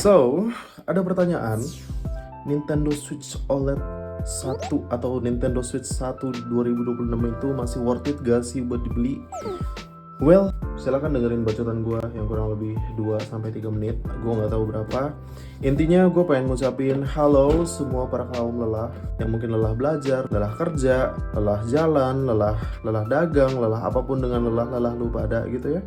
So, ada pertanyaan, Nintendo Switch OLED 1 atau Nintendo Switch 1 2026 itu masih worth it gak sih buat dibeli? Well, silahkan dengerin bacotan gue yang kurang lebih 2-3 menit. Gue nggak tahu berapa. Intinya gue pengen ngucapin halo semua para kaum lelah yang mungkin lelah belajar, lelah kerja, lelah jalan, lelah dagang, lelah apapun dengan lelah lu pada gitu ya.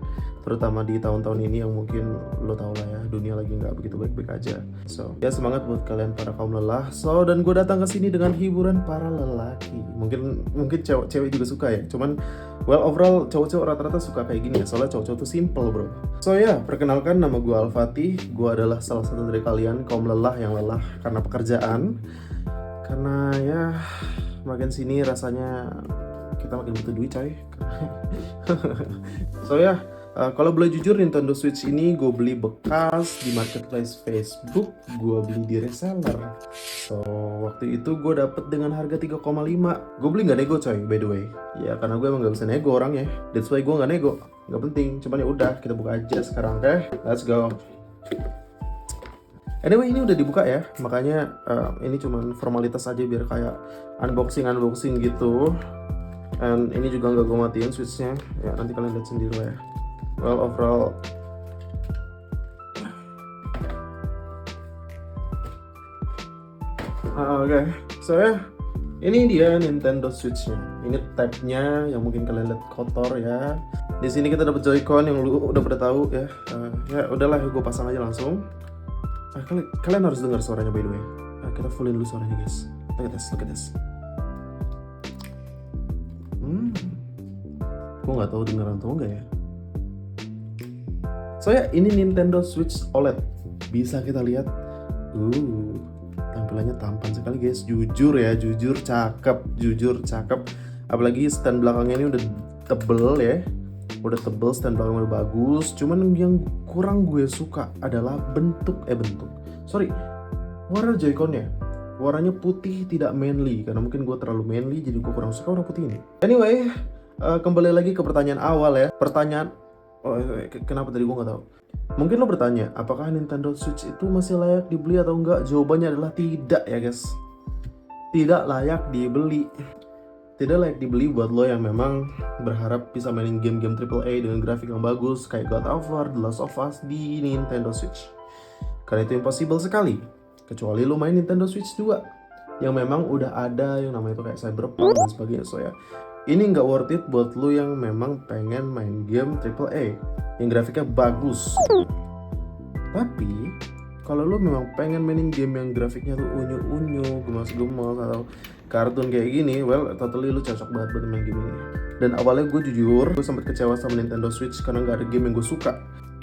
Terutama di tahun-tahun ini yang mungkin lo tau lah ya, dunia lagi nggak begitu baik-baik aja. So, ya semangat buat kalian para kaum lelah. So, dan gue datang ke sini dengan hiburan para lelaki. Mungkin cewek juga suka ya. Cuman well, overall cowok-cowok rata-rata suka kayak gini ya, soalnya cowok-cowok tuh simple bro. So ya, perkenalkan nama gue Al-Fatih. Gue adalah salah satu dari kalian kaum lelah yang lelah karena pekerjaan. Karena ya, makin sini rasanya kita makin butuh duit coy. So ya, kalau boleh jujur, Nintendo Switch ini gue beli bekas di marketplace Facebook. Gue beli di reseller. So, waktu itu gue dapet dengan harga 3,5. Gue beli nggak nego coy, by the way. Ya, karena gue emang nggak bisa nego orangnya. That's why gue nggak nego. Nggak penting. Cuman ya udah, kita buka aja sekarang deh. Let's go. Anyway, ini udah dibuka ya. Makanya ini cuman formalitas aja biar kayak unboxing gitu. And ini juga nggak gue matiin switchnya. Ya, nanti kalian lihat sendiri lah ya. Well, overall oke. So ya, ini dia Nintendo Switch-nya. Ini tab-nya yang mungkin kalian lihat kotor ya. Di sini kita dapat Joy-Con yang lu udah pada tahu ya. Ya udahlah, gue pasang aja langsung. Kalian harus dengar suaranya by the way. Kita fullin dulu suaranya guys. Look at this. Gue nggak tahu dengeran atau enggak ya. So ya, ini Nintendo Switch OLED. Bisa kita lihat. Tampilannya tampan sekali guys. Jujur cakep. Apalagi stand belakangnya ini udah tebel ya. Stand belakangnya udah bagus. Cuman yang kurang gue suka adalah warna Joy-Con-nya. Warnanya putih, tidak manly. Karena mungkin gue terlalu manly, jadi gue kurang suka warna putih ini. Anyway, kembali lagi ke pertanyaan awal ya. Kenapa tadi gue nggak tahu? Mungkin lo bertanya, apakah Nintendo Switch itu masih layak dibeli atau enggak? Jawabannya adalah tidak ya guys. Tidak layak dibeli. Tidak layak dibeli buat lo yang memang berharap bisa mainin game-game AAA dengan grafik yang bagus kayak God of War, The Last of Us di Nintendo Switch. Karena itu impossible sekali. Kecuali lo main Nintendo Switch 2 yang memang udah ada yang namanya itu kayak Cyberpunk dan sebagainya. So ya, ini nggak worth it buat lo yang memang pengen main game AAA yang grafiknya bagus. Tapi kalau lo memang pengen mainin game yang grafiknya tuh unyu-unyu, gemas-gemas atau kartun kayak gini, well, totally lo cocok banget buat main game ini. Dan awalnya gue jujur, gue sempat kecewa sama Nintendo Switch karena nggak ada game yang gue suka.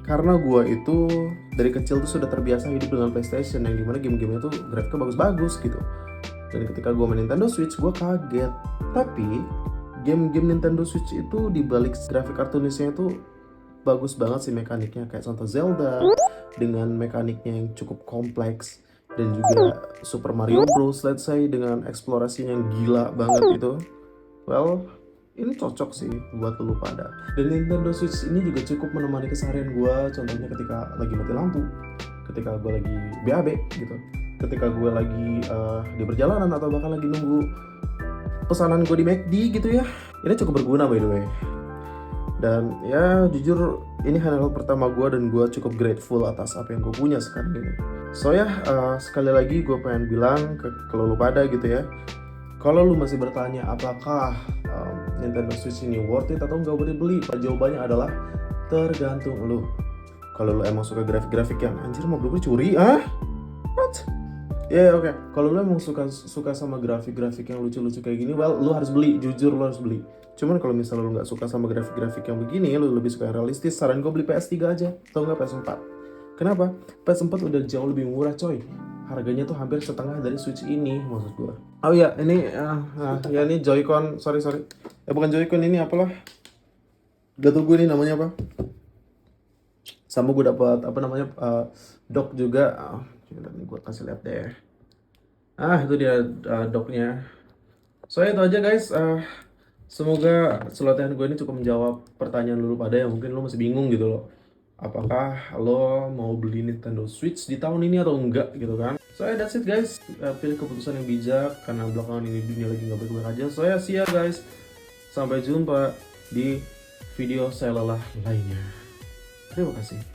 Karena gue itu dari kecil tuh sudah terbiasa hidup dengan PlayStation yang dimana game-gamenya tuh grafiknya bagus-bagus gitu. Dan ketika gue main Nintendo Switch, gue kaget. Tapi game-game Nintendo Switch itu dibalik grafik kartunisnya itu bagus banget sih mekaniknya, kayak contoh Zelda dengan mekaniknya yang cukup kompleks, dan juga Super Mario Bros. Let's say dengan eksplorasinya yang gila banget itu. Well, ini cocok sih buat lu pada. Dan Nintendo Switch ini juga cukup menemani keseharian gue, contohnya ketika lagi mati lampu, ketika gue lagi BAB gitu, ketika gue lagi di perjalanan atau bahkan lagi nunggu pesanan gue di McD gitu ya. Ini cukup berguna by the way. Dan ya jujur ini handheld pertama gue dan gue cukup grateful atas apa yang gue punya sekarang ini. So ya, sekali lagi gue pengen bilang ke lu pada gitu ya. Kalau lu masih bertanya apakah Nintendo Switch ini worth it atau nggak boleh beli, jawabannya adalah tergantung lu. Kalau lu emang suka grafik-grafik yang anjir mobil gue curi, what? Oke. Kalau lu emang suka sama grafik-grafik yang lucu-lucu kayak gini, well, lu harus beli. Jujur, lu harus beli. Cuman kalau misalnya lu nggak suka sama grafik-grafik yang begini, lu lebih suka yang realistis, saran gue beli PS3 aja, atau nggak PS4. Kenapa? PS4 udah jauh lebih murah coy. Harganya tuh hampir setengah dari Switch ini, maksud gue. Oh iya, ini ini Joy-Con, sorry. Bukan Joy-Con, ini apalah. Gak tau gue ini namanya apa. Sama gue dapat dock juga. Nih gue kasih lihat deh. Itu dia docknya. So itu aja guys. Semoga celotehan gue ini cukup menjawab pertanyaan lu pada yang mungkin lu masih bingung gitu loh. apakah lo mau beli Nintendo Switch di tahun ini atau enggak gitu kan. So yeah, that's it guys. Pilih keputusan yang bijak karena belakangan ini dunia lagi nggak baik-baik aja. So ya, see ya guys. Sampai jumpa di video saya lelah lainnya. Terima kasih.